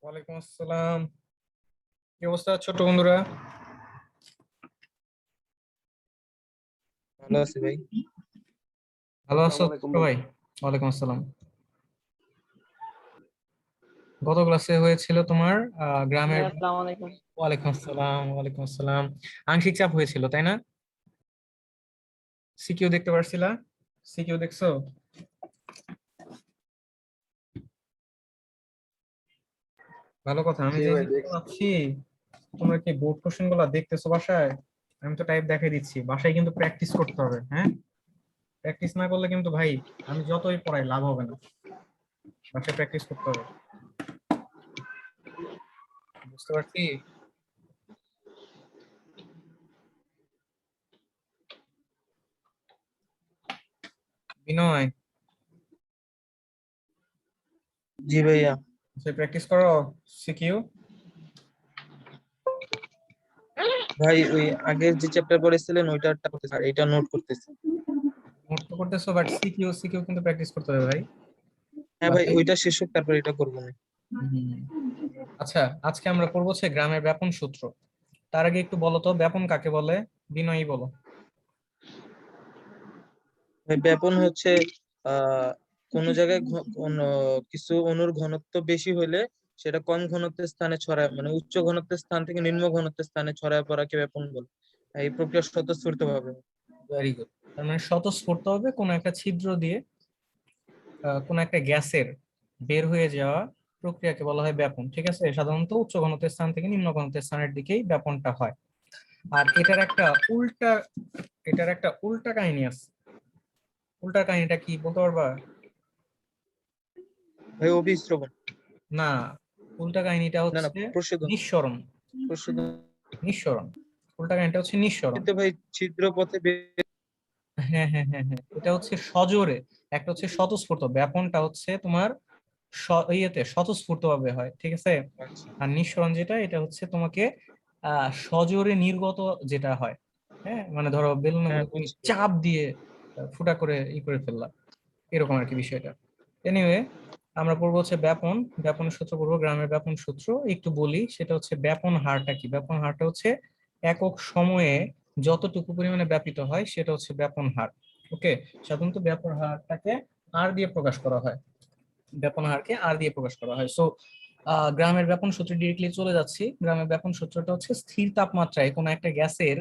ওয়ালাইকুম আসসালাম। কি অবস্থা ছোট বন্ধুরা? ভালো আছি ভাই। ভালো আছো আসসালামু আলাইকুম ছোট ভাই। ভাই? ওয়ালাইকুম আসসালাম। গত ক্লাসে হয়েছিল তোমার ভাই গ্রামের। আসসালামু আলাইকুম। ওয়ালাইকুম আসসালাম, ওয়ালাইকুম আসসালাম। আংশিক চাপ হয়েছিল তাই না? সিকিউ দেখতে পারছিলা? সিকিউ দেখছো? ভালো কথা। আমি জি যে ভাই জিনিসটা দেখছি। ভাবছি, তোমরা কি বোর্ড কোশ্চেন গুলো দেখতেছো বাসায়? আমি তো টাইপ দেখাই দিচ্ছি, বাসায় কিন্তু প্র্যাকটিস করতে হবে। হ্যাঁ, প্র্যাকটিস না করলে কিন্তু ভাই আমি যতই পড়াই লাভ হবে না। বাসায় প্র্যাকটিস করতে হবে, বুঝতে পারছি? বিনয়, জি ভাইয়া। সে প্র্যাকটিস করো সিকিউ। ভাই ওই আগের যে চ্যাপ্টার পড়েছিলেন ওইটারটা করতেছি আর এটা নোট করতেছি। নোট তো করতেছো, বাট সিকিউ সিকিউ কিন্তু প্র্যাকটিস করতে হবে ভাই। হ্যাঁ ভাই, বাসায়। ওইটা শেষ হোক তারপর এটা করবো না। হুম। আচ্ছা, আজকে আমরা করবো হচ্ছে গ্রামের ব্যাপন সূত্র। তার আগে একটু বলো তো ব্যাপন কাকে বলে? বিনয়ই বলো। ভাই ব্যাপন হচ্ছে কোন জায়গায় কিছু অণুর ঘনত্ব বেশি হলে সেটা কম ঘনত্বের স্থানে ছড়ায়, মানে উচ্চ ঘনত্বের স্থান থেকে নিম্ন ঘনত্বের স্থানে ছড়ায় পড়াকে ব্যাপন বলে। এই প্রক্রিয়া স্বতঃস্ফূর্ত ভাবে। Very good. তার মানে স্বতঃস্ফূর্ত হবে কোনো একটা ছিদ্র দিয়ে কোনো একটা গ্যাসের বের হয়ে যাওয়া প্রক্রিয়াকে বলা হয় ব্যাপন। ঠিক আছে, সাধারণত উচ্চ ঘনত্বের স্থান থেকে নিম্ন ঘনত্বের স্থানের দিকেই ব্যাপনটা হয়। আর উল্টা এটার একটা উল্টা কাহিনী আছে। উল্টা কাহিনীটা কি বলতে পারবা? ভাই অভিস্রবণ। না, উল্টা কাহিনীটা না না, হচ্ছে প্রশোধন। নিঃসরণ। প্রশোধন। নিঃসরণ। উল্টা কাহিনীটা হচ্ছে নিঃসরণ। কিন্তু ভাই ছিদ্র পথে হ্যাঁ হ্যাঁ হ্যাঁ হ্যাঁ, এটা হচ্ছে সজোরে। একটা হচ্ছে স্বতঃস্ফূর্ত, ব্যাপনটা হচ্ছে তোমার ইয়েতে স্বতঃস্ফূর্ত ভাবে হয়, ঠিক আছে। আচ্ছা। আর নিঃসরণ যেটা, এটা হচ্ছে তোমাকে সজোরে নির্গত যেটা হয়। হ্যাঁ, মানে ধরো বেলুনের হ্যাঁ মধ্যে তুমি বুঝছি। চাপ দিয়ে ফুটা করে করে ফেললা, এরকম আর কি বিষয়টা। এনিওয়ে, আমরা পড়বো হচ্ছে ব্যাপন। ব্যাপনের সূত্র পড়বো, গ্রামের ব্যাপন সূত্র একটু বলি। সেটা হচ্ছে ব্যাপন হারটা কি। ব্যাপন হারটা হচ্ছে একক সময়ে যতটুকু পরিমাণে ব্যাপিত হয় সেটা হচ্ছে ব্যাপন হার। ওকে। সাধারণত ব্যাপন হারটাকে আর দিয়ে প্রকাশ করা হয়। ব্যাপন হারকে আর দিয়ে প্রকাশ করা হয়। সো গ্রামের ব্যাপন সূত্রে ডিরেক্টলি চলে যাচ্ছি। গ্রামের ব্যাপন সূত্রটা হচ্ছে স্থির তাপমাত্রায় কোনো একটা গ্যাসের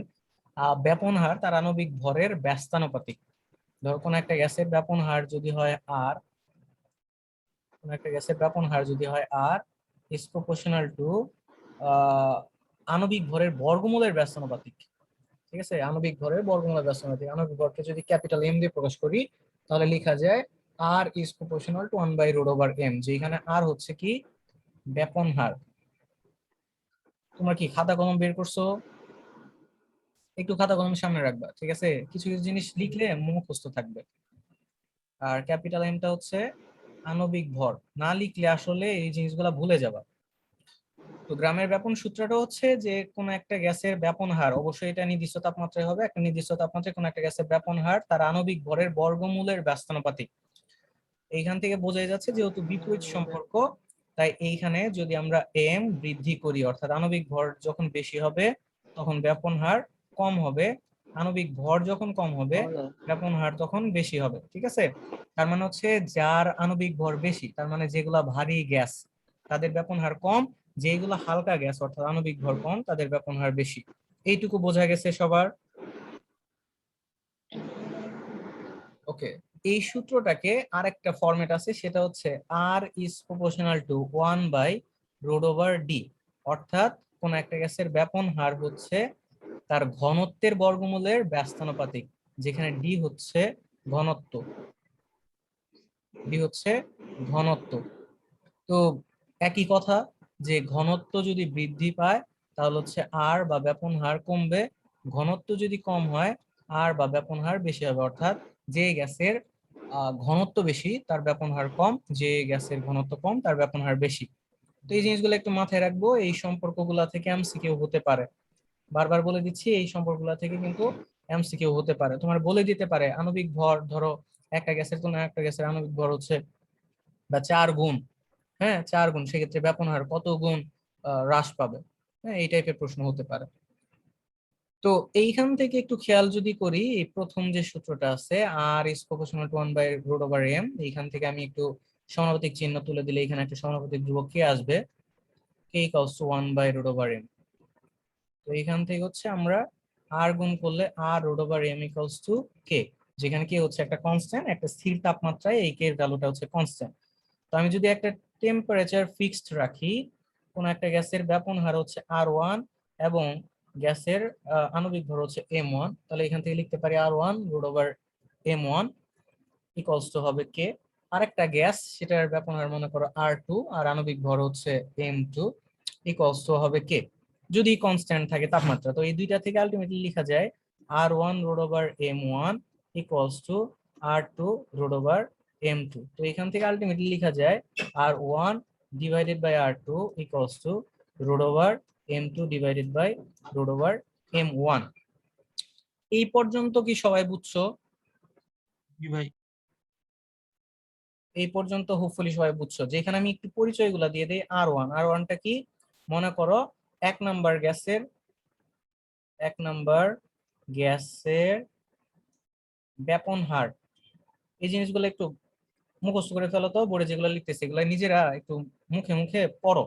ব্যাপন হার তার আণবিক ভরের ব্যস্তানুপাতিক। ধরো কোনো একটা গ্যাসের ব্যাপন হার যদি হয় আর, কোন একটা গ্যাসের ব্যাপন হার যদি হয় আর, ইজ প্রপোর্শনাল টু আণবিক ভরের বর্গমূলের ব্যস্তানুপাতিক। ঠিক আছে, আণবিক ভরের বর্গমূলের ব্যস্তানুপাতিক। আণবিক ভরকে যদি ক্যাপিটাল এম দিয়ে প্রকাশ করি, তাহলে লেখা যায় আর ইজ প্রপোর্শনাল টু 1/√m, যেখানে আর হচ্ছে কি ব্যাপন হার। তোমরা কি খাতা কলম বের করছো? একটু খাতা কলম সামনে রাখবা, ঠিক আছে? কিছু কিছু জিনিস লিখলে মুখস্থ থাকবে। আর ক্যাপিটাল এমটা হচ্ছে আণবিক ভর, না লিখলে আসলে এই জিনিসগুলা ভুলে যাবা। তো গ্রামের ব্যাপন সূত্রটা হচ্ছে যে কোন একটা গ্যাসের ব্যাপন হার, অবশ্যই এটা নির্দিষ্ট তাপমাত্রায় হবে। একটা নির্দিষ্ট তাপমাত্রায় কোন একটা গ্যাসের ব্যাপন হার তার আণবিক ভরের বর্গমূলের ব্যস্তানুপাতিক। এইখান থেকে বোঝাই যাচ্ছে যেহেতু বিপরীত সম্পর্ক, তাই এইখানে যদি আমরা এম বৃদ্ধি করি, অর্থাৎ আণবিক ভর যখন বেশি হবে তখন ব্যাপন হার কম হবে, আণবিক ভর যখন কম হবে ব্যাপন হার তখন বেশি হবে। ঠিক আছে, তার মানে হচ্ছে যার আণবিক ভর বেশি, তার মানে যেগুলা ভারী গ্যাস তাদের ব্যাপন হার কম, যেগুলো হালকা গ্যাস অর্থাৎ আণবিক ভর কম তাদের ব্যাপন হার বেশি। এইটুকু বোঝা গেছে সবার? ওকে। এই সূত্রটাকে আরেকটা ফরম্যাট আছে, সেটা হচ্ছে আর ইজ প্রপোর্শনাল টু 1/√ডি। অর্থাৎ কোন একটা গ্যাসের ব্যাপন হার হচ্ছে তার ঘনত্বের বর্গমূলের ব্যস্তানুপাতিক, যেখানে ডি হচ্ছে ঘনত্ব। ডি হচ্ছে ঘনত্ব। তো একই কথা, যে ঘনত্ব যদি বৃদ্ধি পায় তাহলে হচ্ছে আর বা ব্যাপন হার কমবে, ঘনত্ব যদি কম হয় আর বা ব্যাপন হার বেশি হবে। অর্থাৎ যে গ্যাসের ঘনত্ব বেশি তার ব্যাপন হার কম, যে গ্যাসের ঘনত্ব কম তার ব্যাপন হার বেশি। তো এই জিনিসগুলো একটু মাথায় রাখবো, এই সম্পর্কগুলা থেকে এমসিকিউ হতে পারে। বারবার বলে দিচ্ছি, এই সম্পর্কগুলা থেকে কিন্তু এমসিকিউ হতে পারে। তোমার বলে দিতে পারে আণবিক ভর, ধরো একটা গ্যাসের তুলনায় একটা গ্যাসের আণবিক ভর হচ্ছে বা 4 গুণ, হ্যাঁ 4 গুণ, সেক্ষেত্রে ব্যাপন হার কত গুণ হ্রাস পাবে। হ্যাঁ এই টাইপের প্রশ্ন হতে পারে। তো এইখান থেকে একটু খেয়াল যদি করি, এই প্রথম যে সূত্রটা আছে আর ইজ প্রপোর্শনাল টু 1/√m, এইখান থেকে আমি একটু সমানুপাতিক চিহ্ন তুলে দিলে এখানে একটা সমানুপাতিক ধ্রুবক কে আসবে, k ইকুয়ালস টু 1/√m। তো এখান থেকে হচ্ছে আমরা আর গুণ করলে r√m ইকুয়ালস টু k, যেখানে k হচ্ছে একটা কনস্ট্যান্ট, একটা স্থির তাপমাত্রায় এই k এর ভ্যালুটা হচ্ছে কনস্ট্যান্ট। তো আমি যদি একটা টেম্পারেচার ফিক্সড রাখি, কোন একটা গ্যাসের ব্যাপন হার হচ্ছে r1 এবং গ্যাসের আণবিক ভর হচ্ছে m1, তাহলে এখান থেকে লিখতে পারি r1/m1 ইকুয়ালস টু হবে k। আরেকটা গ্যাস, সেটার ব্যাপন হার মনে করো r2 আর আণবিক ভর হচ্ছে m2 ইকুয়ালস টু হবে k, যদি কনস্ট্যান্ট থাকে তাপমাত্রা। তো এই দুইটা থেকে আলটিমেটলি লেখা যায় r1/m1 ইকুয়ালস টু r2/m2। তো এখান থেকে আলটিমেটলি লেখা যায় r1 divided by r2 equals to m2 divided by m1। এই পর্যন্ত কি সবাই বুঝছো? জি ভাই। এই পর্যন্ত হোপফুলি সবাই বুঝছো। যেখানে আমি একটু পরিচয়গুলো দিয়ে দিই। আর ওয়ানটা কি, মনে করো এক নাম্বার গ্যাসের ব্যাপন হার। এই জিনিসগুলো একটু মুখস্থ করে ফেলো তো, বোর্ডে যেগুলো লিখতেছে এগুলো নিজেরা একটু মুখে মুখে পড়ো।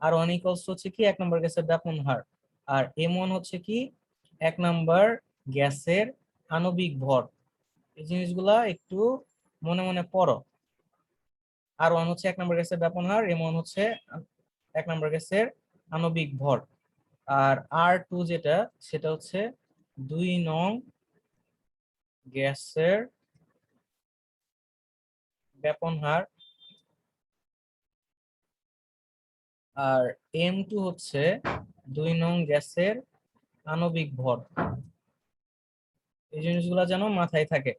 আর1 ইকুয়ালস হচ্ছে কি এক নাম্বার গ্যাসের ব্যাপন হার, আর m1 হচ্ছে কি এক নাম্বার গ্যাসের আণবিক ভর। এই জিনিসগুলা একটু মনে মনে পড়ো। আর1 হচ্ছে এক নম্বর গ্যাসের ব্যাপন হার, m1 হচ্ছে এক নম্বর গ্যাসের আণবিক ভর, আর r2 যেটা সেটা হচ্ছে 2 নং গ্যাসের ব্যাপন হার, আর m2 হচ্ছে 2 নং গ্যাসের আণবিক ভর। এই জিনিসগুলো যেন মাথায় থাকে।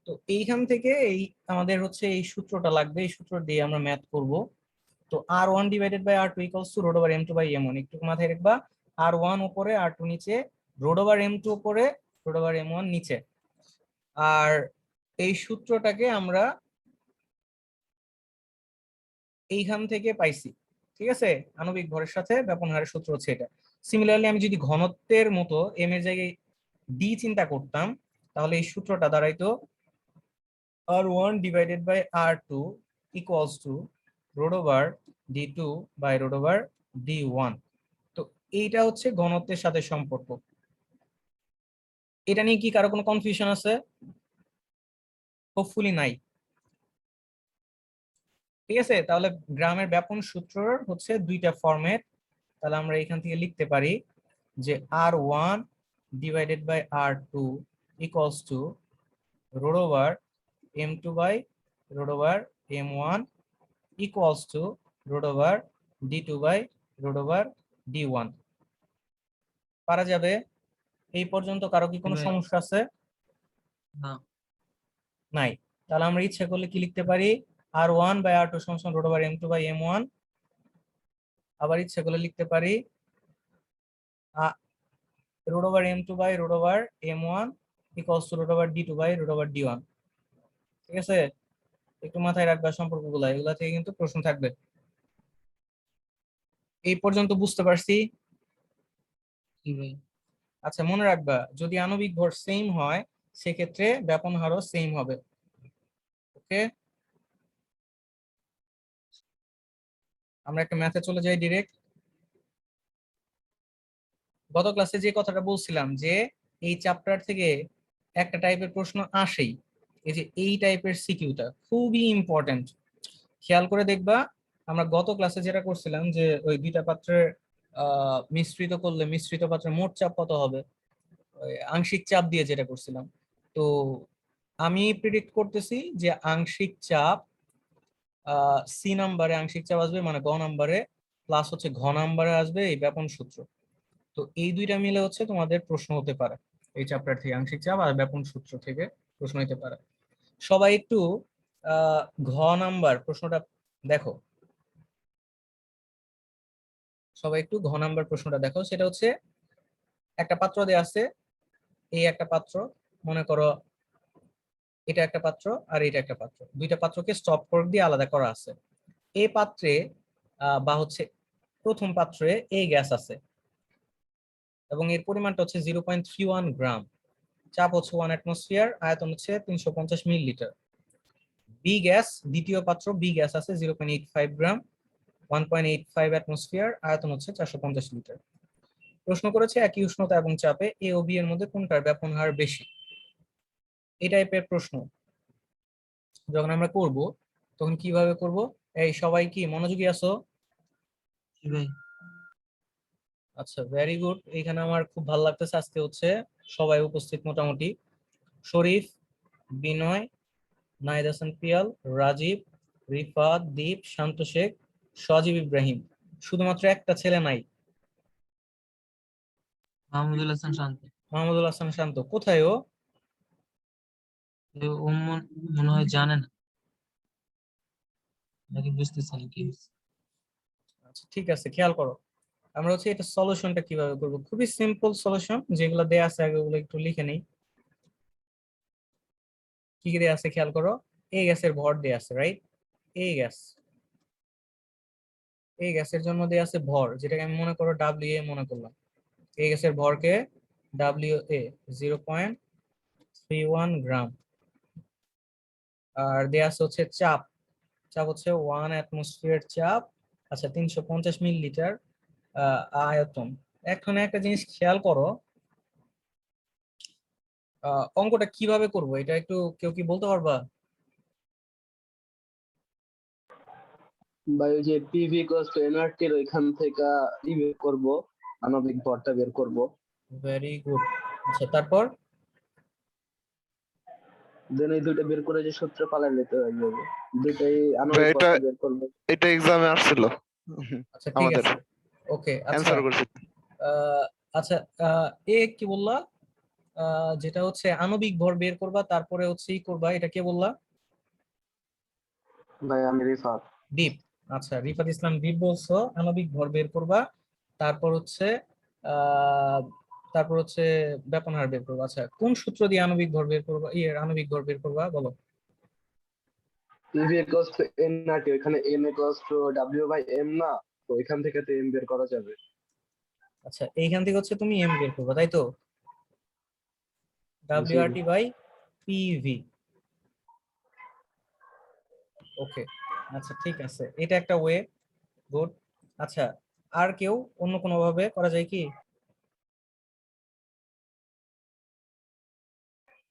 তো এইখান থেকে এই আমাদের হচ্ছে এই সূত্রটা লাগবে, এই সূত্র দিয়ে আমরা ম্যাথ করব। তো r1 divided by r2 equals two √m2/m1, একটু মাথায় রাখবা r1 উপরে r2 নিচে, √m2 উপরে √m1 নিচে। আর এই সূত্রটাকে আমরা এইখান থেকে পাইছি, ঠিক আছে? আণবিক ভরের সাথে ব্যাপন হারের সূত্র হচ্ছে এটা। সিমিলারলি আমি যদি ঘনত্বের মতো m এর জায়গায় d চিন্তা করতাম, তাহলে এই সূত্রটা দাঁড়াইতো r1 divided by r2 equals to √d2/√d1। তো এইটা হচ্ছে ঘনত্বের সাথে সম্পর্ক। এটা নিয়ে কি কারো কোনো কনফিউশন আছে? হোপফুলি নাই। ঠিক আছে, তাহলে গ্রামের ব্যাপন সূত্রর হচ্ছে দুইটা ফরম্যাট। তাহলে আমরা এখান থেকে লিখতে পারি যে r1 divided by r2 equals to √m2/√m1 equals to √d2/√d1। পারা যাবে? এই পর্যন্ত কারো কি জি কোনো ভাই। সমস্যা আছে? না। নাই। তাহলে আমরা ইচ্ছা করলে কি লিখতে পারি, r1/r2 সমান √m2/m1। আবার ইচ্ছা করলে লিখতে পারি √m2/√m1 ইকুয়ালস টু √d2/√d1। ঠিক আছে, একটু মাথায় রাখবা সম্পর্কগুলো, এগুলা থেকে কিন্তু প্রশ্ন থাকবে। এই পর্যন্ত বুঝতে পারছি? জি ভাই। আচ্ছা, মনে রাখবা যদি আণবিক ভর সেম হয় সেক্ষেত্রে ব্যাপন হারও সেম হবে। ওকে, আমরা একটা ম্যাথে চলে যাই ডিরেক্ট। গত ক্লাসে যে কথাটা বলছিলাম যে এই চ্যাপ্টার থেকে একটা টাইপের প্রশ্ন আসেই, এই যে এই টাইপের সিকিউটা খুবই ইম্পর্টেন্ট। খেয়াল করে দেখবা, আমরা গত ক্লাসে যেটা করছিলাম যে ওই দুইটা পাত্রের মিশ্রিত করলে মিশ্রিত পাত্রের মোট চাপ কত হবে, ওই আংশিক চাপ দিয়ে যেটা করছিলাম। তো আমি প্রিডিক্ট করতেছি যে আংশিক চাপ সি নাম্বারে আংশিক চাপ আসবে, মানে গ নাম্বারে, প্লাস হচ্ছে ঘ নাম্বারে আসবে এই ব্যাপন সূত্র। তো এই দুইটা মিলে হচ্ছে তোমাদের প্রশ্ন হতে পারে এই চ্যাপ্টার থেকে, আংশিক চাপ আর ব্যাপন সূত্র থেকে প্রশ্ন হতে পারে। সবাই একটু ঘ নাম্বার প্রশ্নটা দেখো, সবাই একটু ঘ নাম্বার প্রশ্নটা দেখো। সেটা হচ্ছে একটা পাত্র দেয়া আছে, এই একটা পাত্র, মনে করো এটা একটা পাত্র আর এটা একটা পাত্র, দুইটা পাত্রকে স্টপ কর্ক দিয়ে আলাদা করা আছে। এ পাত্রে বা হচ্ছে প্রথম পাত্রে এ গ্যাস আছে এবং এর পরিমাণটা হচ্ছে 0.31 গ্রাম, চাপ হচ্ছে 1 অ্যাটমসফিয়ার, আয়তন হচ্ছে 350 মিলিলিটার। বি গ্যাস, দ্বিতীয় পাত্র বি গ্যাস আছে 0.85 গ্রাম, 1.85 অ্যাটমসফিয়ার, আয়তন হচ্ছে 450 লিটার। প্রশ্ন করেছে একই উষ্ণতা এবং চাপে এ ও বি এর মধ্যে কোনটার ব্যাপন হার বেশি। এই টাইপের প্রশ্ন যখন আমরা করব তখন কিভাবে করব? এই সবাই কি মনোযোগী আছো? জি ভাই। আচ্ছা, ভেরি গুড। এখানে আমার খুব ভালো লাগতেছে আজকে হচ্ছে সবাই উপস্থিত মোটামুটি। শরীফ, বিনয়, নাহিদ হাসান পিয়াল, রাজীব, রিফাত, দীপ, শান্ত শেখ, সজীব ইব্রাহিম। শুধুমাত্র একটা ছেলে নাই, মাহমুদুল হাসান শান্ত। মাহমুদুল হাসান শান্ত। কোথায় ও? ও মনে হয় জানে না, নাকি বুঝতেছে না কি হচ্ছে। আচ্ছা ঠিক আছে, খেয়াল করো। আমরা হচ্ছে এটা সলিউশনটা কিভাবে করব, খুবই সিম্পল সলিউশন, যেগুলো দেয়া আছে আগে ওগুলো একটু লিখে নেই। কি কি দেয়া আছে খেয়াল করো। এই গ্যাসের ভর দেয়া আছে, রাইট? এই গ্যাস, এই গ্যাসের জন্য দেয়া আছে ভর, যেটাকে আমি মনে করো ডাব্লিউ এ মনে করলাম। এই গ্যাসের ভরকে ডাব্লিউ এ 0.31 গ্রাম। আর দেয়া আছে হচ্ছে চাপ, চাপ হচ্ছে 1 অ্যাটমসফিয়ার চাপ। আচ্ছা, 350 মিলিলিটার আয়তন। এখন একটা জিনিস খেয়াল করো, অঙ্কটা কিভাবে করব এটা একটু কেউ কি বলতে পারবা? বা ওই যে পিভি ইকুয়ালস টু এনআরটি এর ওইখান থেকে বের করব, আণবিক ভরটা বের করব। Very good. আচ্ছা তারপর? দেন এই দুইটা বের করে যে সূত্র পাল্টালে তো হয়ে যাবে, দুইটাই ভাই আণবিক এটা ভরটা বের করব। এটা এক্সামে আসছিল আচ্ছা ঠিক আমাদের, আছে, ওকে। আচ্ছা অ্যানসার করছি। আহ, আচ্ছা এ কি বললা? যেটা হচ্ছে আণবিক ভর বের করবা, তারপরে হচ্ছে ই করবা, এটা কে বললা? ভাই আমি রিফাত। দীপ। আচ্ছা, রিফাত ইসলাম দীপ বলছো আণবিক ভর বের করবা, তারপর হচ্ছে আহ তারপর হচ্ছে ব্যাপন হার বের করবা। আচ্ছা, কোন সূত্র দিয়ে আণবিক ভর বের করবা, আণবিক ভর বের করবা বলো? পিভি ইকুয়ালস টু এনআরটি, ওখানে N equals to W by M না, তো ওইখান থেকে তো এম বের করা যাবে। আচ্ছা, এইখান থেকে হচ্ছে তুমি এম বের করবা, তাই তো? জি। ডাব্লিউআরটি বাই পিভি। ওকে, আচ্ছা ঠিক আছে, এটা একটা ওয়ে। গুড। আচ্ছা, আর কেউ অন্য কোনো ভাবে করা যায় কি?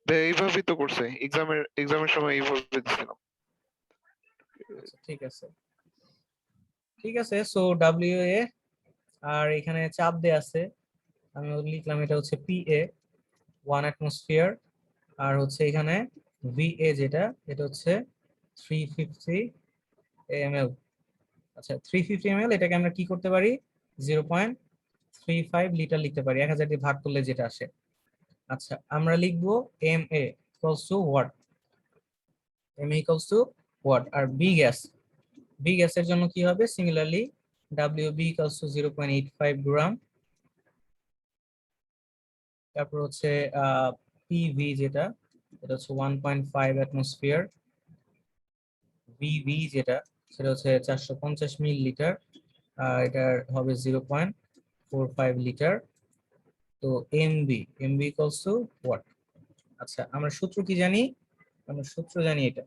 ভাই এইভাবেই তো করছে, এক্সামের সময় এইভাবে দিছিলাম। আচ্ছা ঠিক আছে, ঠিক আছে। সো ডাব্লিউ এ, আর এখানে চাপ দেয়া আছে, আমি লিখলাম এটা হচ্ছে পি এ, 1 অ্যাটমসফিয়ার। আর হচ্ছে এখানে ভি এ যেটা, এটা হচ্ছে 350 ml। আচ্ছা, 350 ml, এটাকে আমরা কি করতে পারি? 0.35 লিটার লিখতে পারি, 1000 দিয়ে ভাগ করলে যেটা আসে। আচ্ছা, আমরা লিখবো M A equals to what, M A equals to what. আর বি গ্যাস, বি গ্যাসের জন্য কি হবে? Similarly W B equals to 0.85 gram. তারপর হচ্ছে পিভি যেটা, এটা হচ্ছে 1.5 অ্যাটমসফিয়ার। ভিভি যেটা, সেটা হচ্ছে 450 মিলিলিটার, এটার হবে 0.45 লিটার। তো MB, MB equals to what. আচ্ছা, আমরা সূত্র কি জানি? আমরা সূত্র জানি এটা।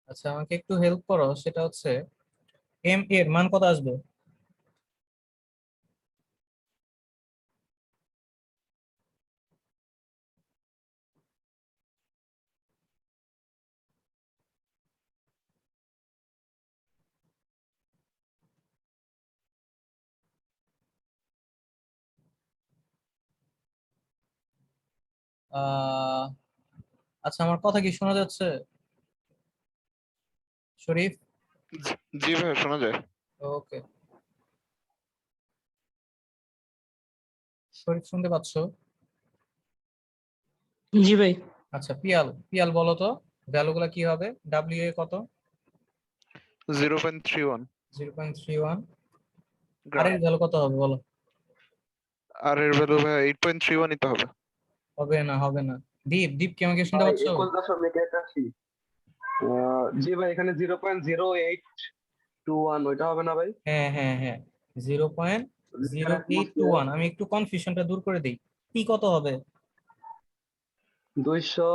আচ্ছা, আমাকে একটু হেল্প করো, সেটা হচ্ছে এম এর মান কত আসবে? আহ আচ্ছা, আমার কথা কি শোনা যাচ্ছে শরীফ? জি ভাই, শোনা যায়। ওকে, শরীফ শুনতে পাচ্ছ? জি ভাই। আচ্ছা পিয়াল, পিয়াল বলো তো ভ্যালুগুলো কি হবে? ডাব্লিউ এ কত? 0.31 0.31। আর গ্রাম। এর ভ্যালু কত হবে বলো? আর এর ভ্যালু ভাই 8.31 ই তো হবে। হবে না, হবে না। দীপ, দীপ কি আমাকে শুনতে ভাই পাচ্ছ? 21.81। জি ভাই, এখানে 0.0821 ওইটা হবে না ভাই? হ্যাঁ হ্যাঁ হ্যাঁ, 0.0821। আমি একটু কনফিউশনটা দূর করে দিই। পি কত হবে? 200,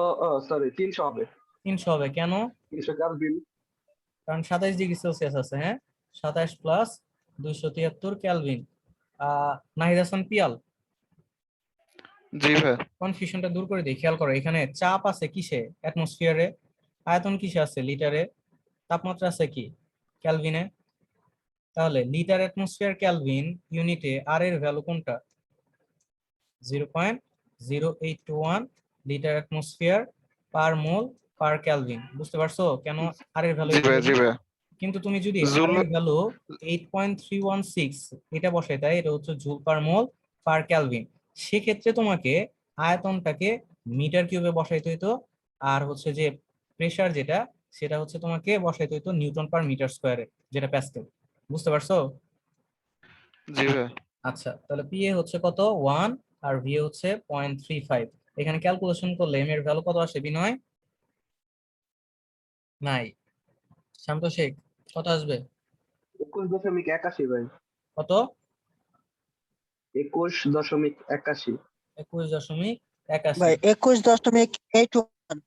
সরি 300 হবে। 300 হবে কেন? 300 কেলভিন। কারণ 27°C আছে। হ্যাঁ, 27 প্লাস 273 ক্যালভিন। নাহিদ হাসান পিয়াল, জি ভাই। কনফিউশনটা দূর করে দিই। খেয়াল করো, এখানে চাপ আছে কিসে? অ্যাটমসফিয়ারে। আয়তন কিসে আছে? লিটারে। তাপমাত্রা আছে কি? ক্যালভিনে। তাহলে লিটার অ্যাটমসফিয়ার ক্যালভিন ইউনিটে আর এর ভ্যালু কোনটা? 0.0821 লিটার অ্যাটমসফিয়ার পার মোল পার ক্যালভিন। বুঝতে পারছো কেন আর এর ভ্যালু জি এটা ভাই, জি দিলাম? ভাই। কিন্তু তুমি যদি আর জুল। এর ভ্যালু 8.316 এটা বসাই, তাই এটা হচ্ছে জুল পার মোল পার ক্যালভিন, সেক্ষেত্রে তোমাকে আয়তনটাকে মিটার কিউবে বসাইতে হইতো, আর হচ্ছে যে প্রেসার যেটা সেটা হচ্ছে তোমাকে বসাইতে হইতো নিউটন পার মিটার স্কয়ারে, যেটা প্যাসকেল। বুঝতে পারছো? জি ভাই। আচ্ছা, তাহলে পি এ হচ্ছে কত? 1, আর ভি এ হচ্ছে 0.35। এখানে ক্যালকুলেশন করলে এম এর ভ্যালু কত আসে বিনয়? নাই। শান্ত শেখ, কত আসবে? 21.81 ভাই। কত? 21.81। 21.81। ভাই 21.81।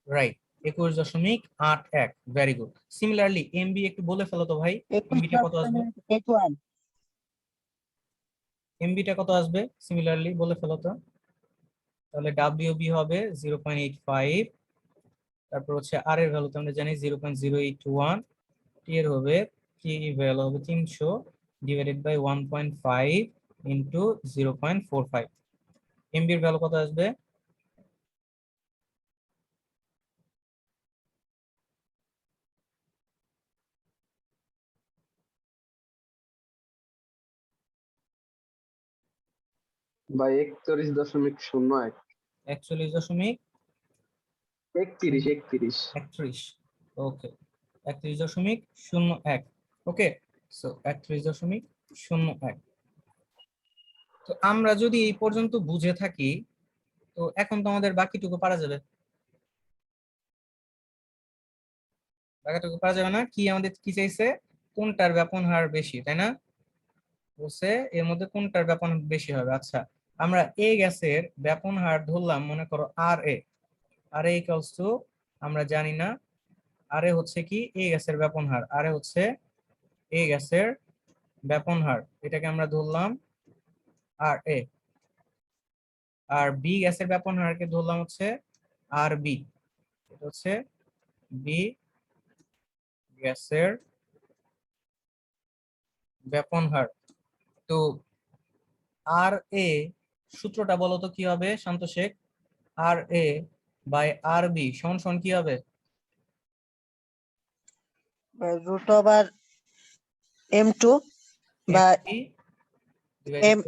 Right, 21.81। Very good. Similarly MB একটু বলে ফেলো তো ভাই, এমবিটা কত আসবে? 21.81। এমবিটা কত আসবে সিমিলারলি বলে ফেলো তো। তাহলে ডাব্লিউবি হবে 0.85। তারপর হচ্ছে আর এর ভ্যালু তো আমরা জানি 0.081। টি এর হবে, টি ভ্যালু হবে 300 ডিভাইডেড বাই 1.5 ইন্টু 0.45। এমবির ভ্যালু কত আসবে? ভাই 41.01। 41.31। 31. ওকে, 31.01। ওকে, সো 31.01। তো আমরা যদি এই পর্যন্ত বুঝে থাকি, তো এখন তো আমাদের বাকিটুকু পারা যাবে। বাকিটুকু পারা যাবে না? কি আমাদের কি চাইছে? কোনটার ব্যাপন হার বেশি, তাই না? বলছে এর মধ্যে কোনটার ব্যাপন বেশি হবে। আচ্ছা, আমরা এ গ্যাসের ব্যাপন হার ধরলাম, মনে করো আর এ। আর এ ইকুয়ালস টু, আমরা জানি না, আর এ হচ্ছে কি এ গ্যাসের ব্যাপন হার, আর এ হচ্ছে এ গ্যাসের ব্যাপন হার, এটাকে আমরা ধরলাম আর এ। আর বি গ্যাসের ব্যাপন হারকে ধরলাম হচ্ছে আর বি। এটা হচ্ছে বি গ্যাসের ব্যাপন হার। তো আর এ সূত্রটা বলো তো কি হবে শান্ত শেখ? আর এ বাই আর বি সমান সমান কি হবে? রুট ওভার m2 বা ma M.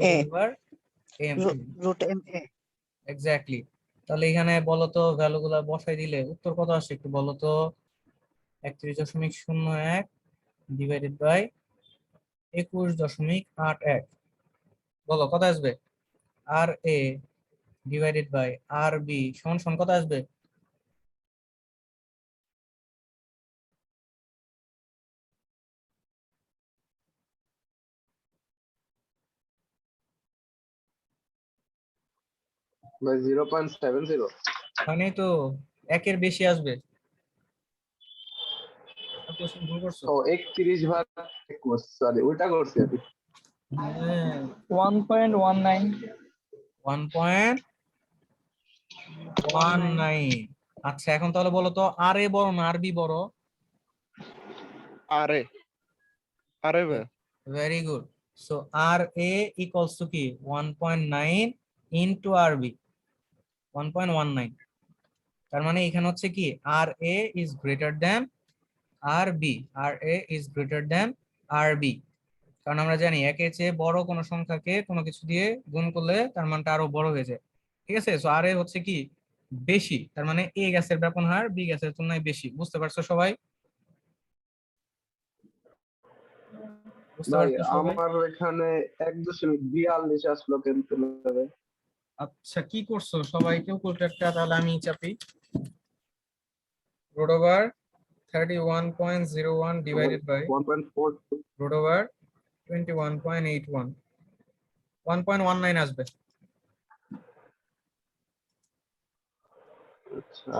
Root ma। Exactly. তাহলে এখানে বলো তো ভ্যালু গুলা বসাই দিলে উত্তর কত আসে একটু বলো তো। 31.01 ডিভাইডেড বাই 21.81। বলো কত আসবে? আর A divided by R B সমান সমান কত আসবে? ভাই 0.70। মানে তো একের বেশি আসবে। কোশ্চেন ভুল করছো। ও 31/21, সরি উল্টা করছি আমি। হ্যাঁ, 1.19। 1.19। আচ্ছা, এখন তাহলে বলো তো আর এ বড় না আর বি বড়? আরে, আরে ভাই। Very good. So R A equals to কি 1.9 ইনটু আর বি 1.19। তার মানে এখানে হচ্ছে কি R A is greater than R B, R A is greater than R B. কারণ আমরা জানি একের চেয়ে বড় কোনো সংখ্যাকে কোনো কিছু দিয়ে গুণ করলে তার মানটা আরো বড় হয়ে যায়। ঠিক আছে, সো আর এ হচ্ছে কি বেশি, তার মানে এ গ্যাসের ব্যাপন হার বি গ্যাসের তুলনায় বেশি। বুঝতে পারছো সবাই? বুঝতে ভাই পারছো সবাই? আমার এখানে 1.42 আসলো ক্যালকুলেটরে। আচ্ছা, কি করছো সবাই? ক্যালকুলেটরটা তাহলে আমি চাপি। Root over 31.01 divided by 1.4। Root over 21.81, 1.19 আসবে। আচ্ছা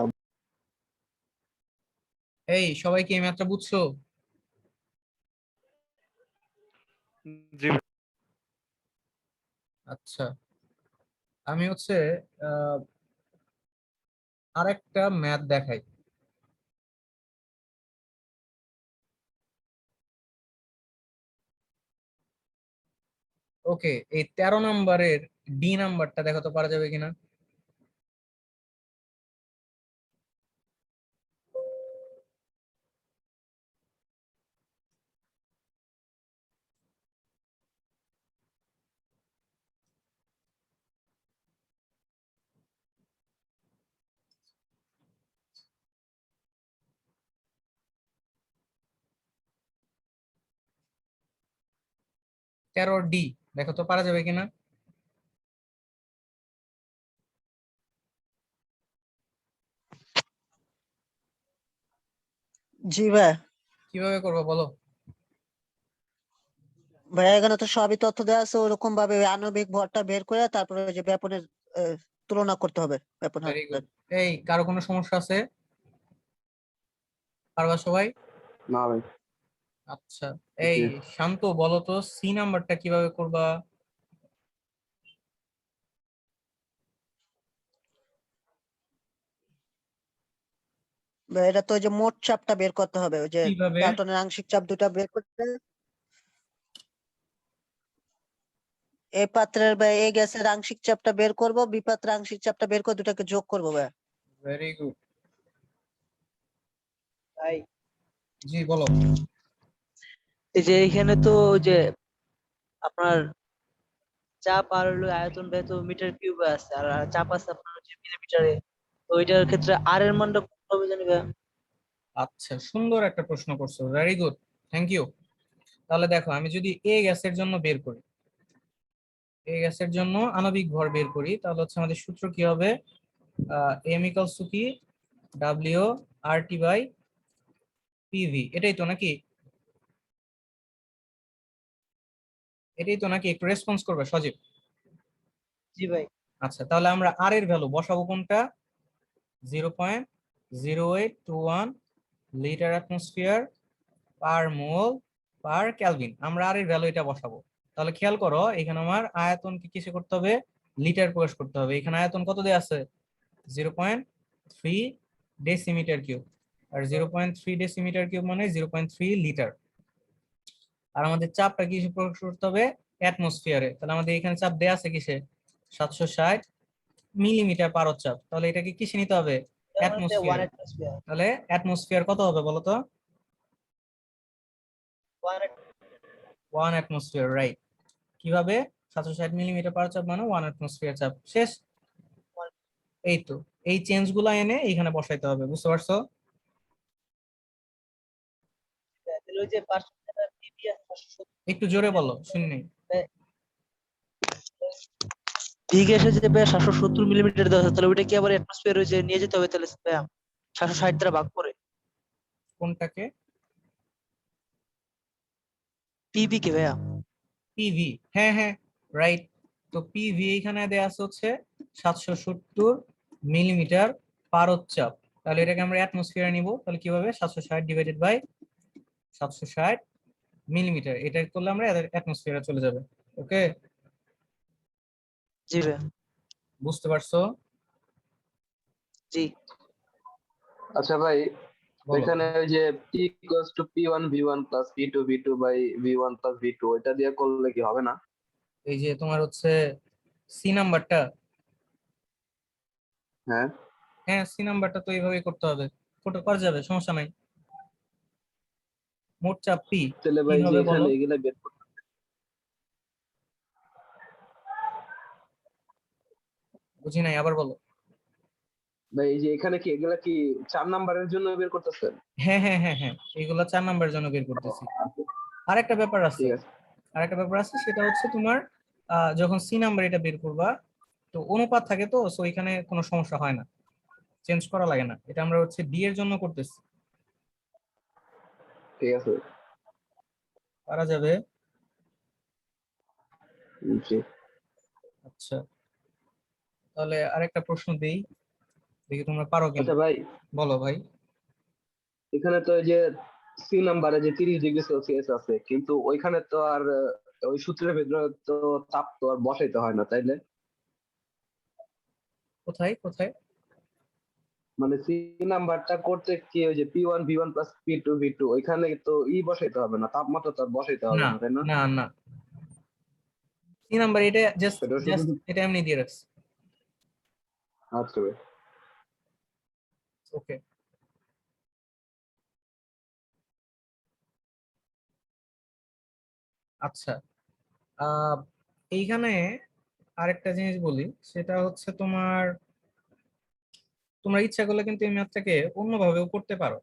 এই সবাই কি এই ম্যাথটা বুঝছো? জি আচ্ছা, আমি হচ্ছে আহ আরেকটা ম্যাথ দেখাই। ওকে, এই 13 নম্বরের ডি নাম্বারটা দেখো তো পারা যাবে কিনা। তেরো ডি দেখো তো পারা যাবে কিনা। জি ভাই। কিভাবে করবো বলো? ভাই এখানে তো সবই তথ্য দেওয়া আছে, ওরকম ভাবে ওই আণবিক ভরটা বের করে তারপরে ওই যে ব্যাপনের তুলনা করতে হবে ব্যাপন ভেরি হার। গুড। এই কারো কোনো সমস্যা আছে? পারবা সবাই? না ভাই। আচ্ছা, এই জি। শান্ত বলো তো সি নাম্বারটা কিভাবে করবা? ভাই এটা তো ওই যে মোট চাপটা বের করতে হবে, ওই যে কিভাবে? প্যাটনের আংশিক চাপ দুটা বের করতে, এই পাত্রের বা এই গ্যাসের আংশিক চাপটা বের করব, বি পাত্রের আংশিক চাপটা বের করে দুটাকে যোগ করবো ভাই। Very good. তাই জি বলো। এই যে এখানে তো ওই যে আপনার চাপ আর হলো আয়তন ব্যয় তো মিটার কিউবে আছে, আর চাপ আছে আপনার হচ্ছে মিলিমিটারে। তো ওইটার ক্ষেত্রে আর এর মানটা কত হবে জানি ভাই? আচ্ছা, সুন্দর একটা প্রশ্ন করছো, ভেরি গুড, থ্যাংক ইউ। তাহলে দেখো, আমি যদি এ গ্যাসের জন্য বের করি, এ গ্যাসের জন্য আণবিক ভর বের করি, তাহলে হচ্ছে আমাদের সূত্র কি হবে? এম ইকুয়ালস টু কি, W R T by PV. এটাই তো নাকি? এটাই তো নাকি? একটু রেসপন্স করবে সজীব? জি ভাই। আচ্ছা, তাহলে আমরা আর এর ভ্যালু বসাবো কোনটা? 0.0821 লিটার অ্যাটমসফিয়ার পার মোল পার কেলভিন। আমরা আর এর ভ্যালু এটা বসাবো। তাহলে খেয়াল করো, এখানে আমার আয়তনকে কিসে করতে হবে? লিটার প্রকাশ করতে হবে। এখানে আয়তন কত দেয়া আছে? 0.3 ডেসিমিটার কিউব। আর 0.3 ডেসিমিটার কিউব মানে 0.3 লিটার। আর আমাদের চাপটা কিসে প্রকাশ করতে হবে? অ্যাটমসফিয়ারে। তাহলে আমাদের এখানে চাপ দেয়া আছে কিসে? 760 মিলিমিটার পারদ চাপ। তাহলে এটাকে কিসে নিতে হবে? এর মানে 1 অ্যাটমসফিয়ারে। অ্যাটমসফিয়ার। তাহলে অ্যাটমসফিয়ার কত হবে বলো তো? 1 ওয়ান অ্যাটমসফিয়ার, রাইট। কিভাবে? 760 মিলিমিটার পারদ চাপ মানে ওয়ান অ্যাটমসফিয়ার চাপ, শেষ। এই তো, এই চেঞ্জ গুলা এনে এখানে বসাইতে হবে। বুঝতে পারছো? অ্যাটমসফিয়ার। তাহলে ওই যে পার্সেন্টেজ পিভি আছে 570, একটু জোরে বলো, শুনি। ভি গ্যাসের যে ভাই 770 মিলিমিটার দেওয়া আছে, তাহলে ওইটা কি আবার অ্যাটমসফিয়ার ওই যে নিয়ে যেতে হবে তাহলে ভাই 760 দ্বারা ভাগ করে কোনটাকে? পিভি কে ভাইয়া? পিভি, হ্যাঁ হ্যাঁ, রাইট। তো পিভি এখানে দেয়া আছে হচ্ছে 770 মিলিমিটার পারদ চাপ। তাহলে এটাকে আমরা অ্যাটমসফিয়ারে নিব। তাহলে কিভাবে? 760 ডিভাইডেড বাই 760 মিলিমিটার, এটা করলে আমরা অ্যাটমসফিয়ারে চলে যাবে। ওকে, জি ভাইয়া। বুঝতে পারছো? জি। আচ্ছা ভাই, বলো। এখানে ওই যে P equals to P1 V1 plus P2 V2 by V1 plus V2 এটা দিয়ে করলে কি হবে না? এই যে তোমার হচ্ছে সি নাম্বারটা, হ্যাঁ। হ্যাঁ সি নাম্বারটা তো এইভাবেই করতে হবে। করা যাবে, সমস্যা নাই। মোট চাপ পি তাহলে কি ভাই যে হবে বলো? এখানে এগুলা বের করতে বুঝি নাই, আবার বলো। ভাই এই যে এখানে কি এগুলা কি 4 নাম্বারের জন্য বের করতেছেন? হ্যাঁ হ্যাঁ হ্যাঁ হ্যাঁ, এইগুলো 4 নাম্বারের জন্য বের করতেছি। আরেকটা ব্যাপার আছে, ঠিক আছে। সেটা হচ্ছে তোমার যখন সি নাম্বার এটা বের করবা, তো অনুপাত থাকে, তো সো এখানে কোনো সমস্যা হয় না, চেঞ্জ করা লাগে না। এটা আমরা হচ্ছে ডি এর জন্য করতেছি, ঠিক আছে। পারা যাবে। জি। আচ্ছা, তাহলে আরেকটা প্রশ্ন দেই, দেখি তোমরা পারো কিনা। আচ্ছা ভাই, বলো ভাই। এখানে তো এই যে সি নাম্বারে যে 30°C আছে, কিন্তু ওইখানে তো আর ওই সূত্রের ভিতরে তো তাপ তো আর বসাইতে হয় না, তাইলে? কোথায় কোথায়? মানে সি নাম্বারটা করতে কি ওই যে P1V1 প্লাস P2V2 ওইখানে তো বসাইতে হবে না, তাপমাত্রা তো আর বসাইতে হবে না না, তাই না? না না, সি নাম্বার এটা জাস্ট সেটা শুধু। জাস্ট এটা এমনি দিয়ে রাখছি। আচ্ছা ভাই। ওকে। আচ্ছা, আহ এইখানে আরেকটা জিনিস বলি, সেটা হচ্ছে তোমরা ইচ্ছা করলে কিন্তু এই ম্যাথটাকে অন্যভাবেও করতে পারো।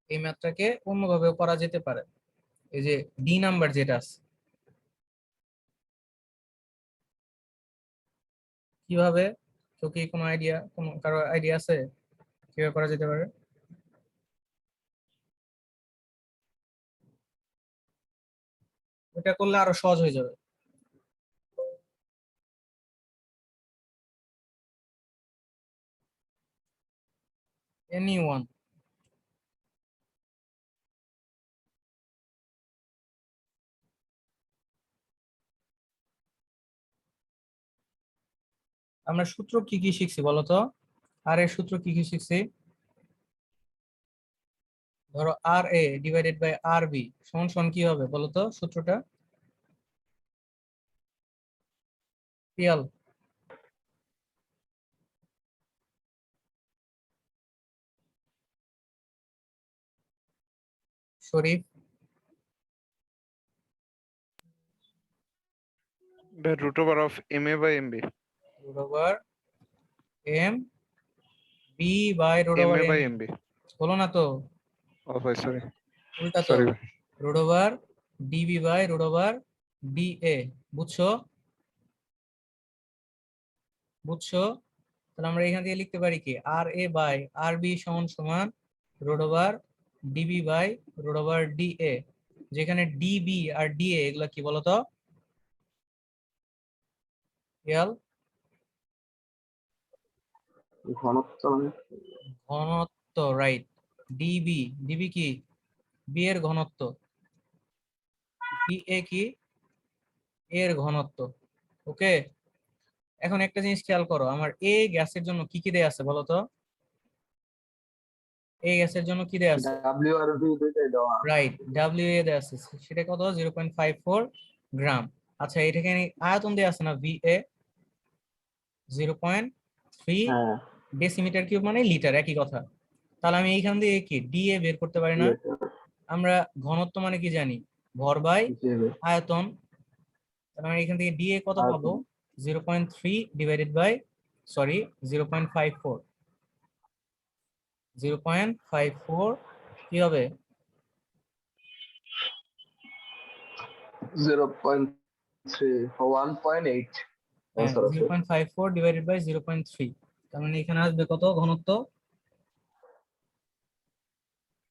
এই ম্যাথটাকে অন্যভাবেও করা যেতে পারে। এই যে ডি নাম্বার যেটা আছে, কিভাবে, তো কি কোনো আইডিয়া, কারো আইডিয়া আছে কিভাবে করা যেতে পারে? এটা করলে আরো সহজ হয়ে যাবে। এনিওয়ান? আমরা সূত্র কি কি শিখছি বলতো? আর এর সূত্র কি কি শিখছি? ধরো R A divided by R B সমান সমান কি হবে বলতো সূত্রটা? Piyal, Sharif, The root over of MA by MB. Root over M B by root over MA M. by MB. বলো না তো, Oh, ভাই sorry. উল্টা তো। Sorry. Root over DB by root over D A. বুঝছো? বুঝছো? তাহলে আমরা এখান থেকে লিখতে পারি কি, R A by R B সমান সমান root over DB by root over D A, যেখানে ডিবি আর ডি এ এগুলা কি বলতো? ইয়াল, ঘনত্ব মানে? ঘনত্ব, রাইট। ডিবি, ডিবি কি? বি এর ঘনত্ব। ডি এ কি? এর ঘনত্ব। ওকে, এখন একটা জিনিস খেয়াল করো, আমার এ গ্যাসের জন্য কি কি দেয়া আছে বলো তো? এ গ্যাসের জন্য কি দেয়া আছে? ডাব্লিউ আর ভি দুইটাই দেওয়া। রাইট, ডাব্লিউ এ দেয়া আছে, সেটা কত? 0.54 গ্রাম। আচ্ছা, এটাকে আয়তন দেয়া আছে না, ভি এ 0.3 হ্যাঁ, ডেসিমিটার কিউব, মানে লিটার, একই কথা। তাহলে আমি এইখান দিয়ে কি ডি এ বের করতে পারি না? লিটার। আমরা ঘনত্ব মানে কি জানি, ভর বাই জি ভাই। আয়তন। তাহলে আমরা এখান থেকে ডি এ কত আর পাবো? 0.3 ডিভাইডেড বাই, সরি, 0.54, 0.54 কি হবে? 0.3 1.8 হ্যাঁ, অ্যান্সার আছে। 0.54 ডিভাইডেড বাই 0.3, তার মানে এখানে আসবে কত ঘনত্ব?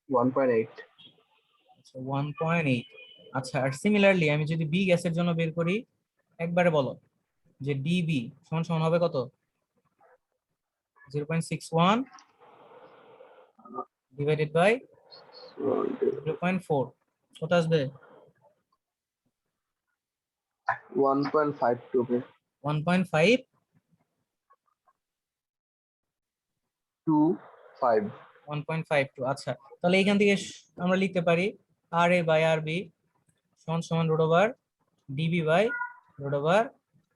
1.8। 1.8। আচ্ছা, আর সিমিলারলি আমি যদি বি গ্যাসের জন্য বের করি, একবারে বলো যে ডিবি সমান সমান হবে কত? 0.61 ডিভাইডেড বাই 0.4, কত আসবে? 1.52 1.5 25। 1.52। আচ্ছা, তাহলে এখান থেকে আমরা লিখতে পারি আর এ বাই আর বি সমান সমান root over DB by root over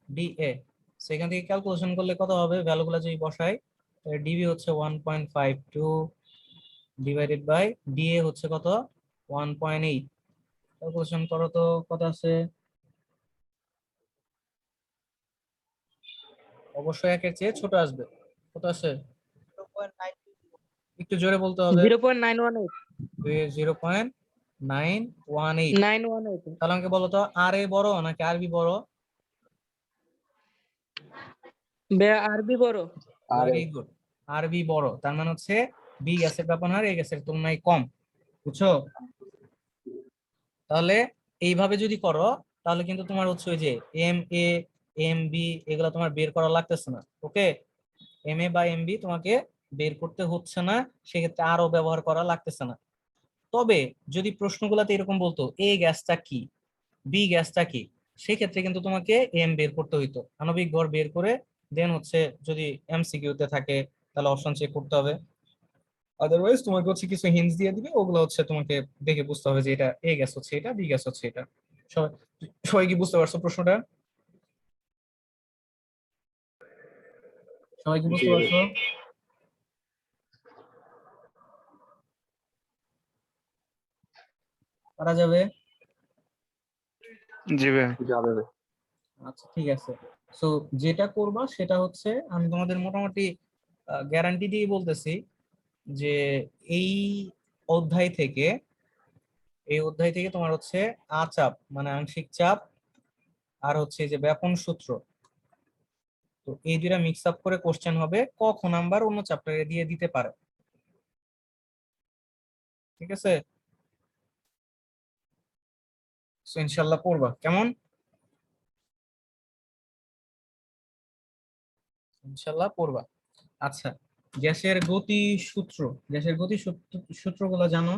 D A. সেখান থেকে ক্যালকুলেশন করলে কত হবে, ভ্যালুগুলো যদি বসাই, ডিবি হচ্ছে 1.52 ডিভাইডেড বাই ডি এ হচ্ছে কত? 1.8। ক্যালকুলেশন করো তো, কত আছে? অবশ্যই একের চেয়ে ছোট আসবে। কত আসে? একটু জোরে বলতে হবে। 0.918 0.918। 918 তাহলে আমাকে বলো তো আর এ বড় নাকি আরবি বড়? আরবি বড়। আর ভেরি গুড, আরবি বড়। তার মানে হচ্ছে বি গ্যাসের ব্যাপন হার এ গ্যাসের তুলনায় কম। বুঝছো? তাহলে এইভাবে যদি করো তাহলে কিন্তু তোমার হচ্ছে ওই যে এম এ এম বি এগুলো তোমার বের করা লাগতেছে না। ওকে, এম এ বা এম বি তোমাকে বের করতে হচ্ছে না, সেক্ষেত্রে আরো ব্যবহার করা লাগতেছে না। তবে যদি প্রশ্নগুলোতে এরকম বলতো এ গ্যাসটা কি, বি গ্যাসটা কি, সেক্ষেত্রে কিন্তু তোমাকে এম বের করতে হইতো, আণবিক ভর বের করে দেন হচ্ছে যদি এমসিকিউ তে থাকে তাহলে অপশন চেক করতে হবে। আদারওয়াইজ তোমাকে হচ্ছে কিছু হিন্টস দিয়ে দিবে, ওগুলো হচ্ছে তোমাকে দেখে বুঝতে হবে যে এটা এ গ্যাস হচ্ছে এটা, বি গ্যাস হচ্ছে এটা। সবাই সবাই কি বুঝতে পারছো প্রশ্নটা? সবাই কি বুঝতে পারছো? পারা যাবে? জি ভাই। যাবে। আচ্ছা ঠিক আছে। সো যেটা করবা সেটা হচ্ছে আমি তোমাদের মোটামুটি গ্যারান্টি দিয়ে বলতেছি যে এই অধ্যায় থেকে তোমার হচ্ছে আচাপ মানে আংশিক চাপ আর হচ্ছে এই যে ব্যাপন সূত্র, তো এই দুইটা মিক্স আপ করে কোশ্চেন হবে, ক খ নাম্বার অন্য চ্যাপ্টারে দিয়ে দিতে পারে। ঠিক আছে, সো ইনশাল্লাহ পড়বা কেমন, ইনশাল্লাহ পড়বা। আচ্ছা, গ্যাসের গতি সূত্র, গ্যাসের গতি সূত্রগুলো জানো?